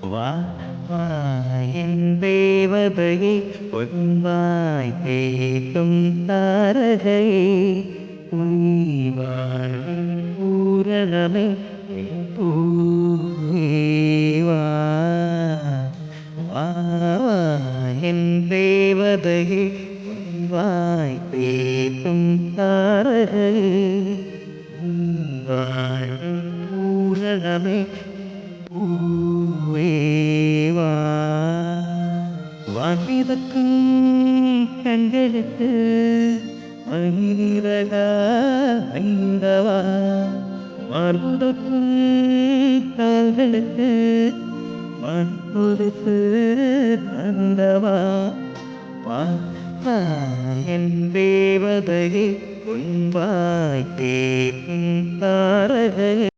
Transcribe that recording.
வா வா என் தேவதையை பொன்வாய் பேசும் தாரகையை உய்வாள் ஊரகமே பூவா வா வா என் தேவதையை பொன்வாய் பேசும் தாரகையை உய்வாள் ஊரகமே பூவேவா வான்மிதக்கும் கண்களுக்கு மகிழகா ஐந்தவா மார்புதக்கும் கால்களுக்கு மண்புரித்து தந்தவா வா வா என் தேவதையை உன்பாய் தேக்கும் தாரகை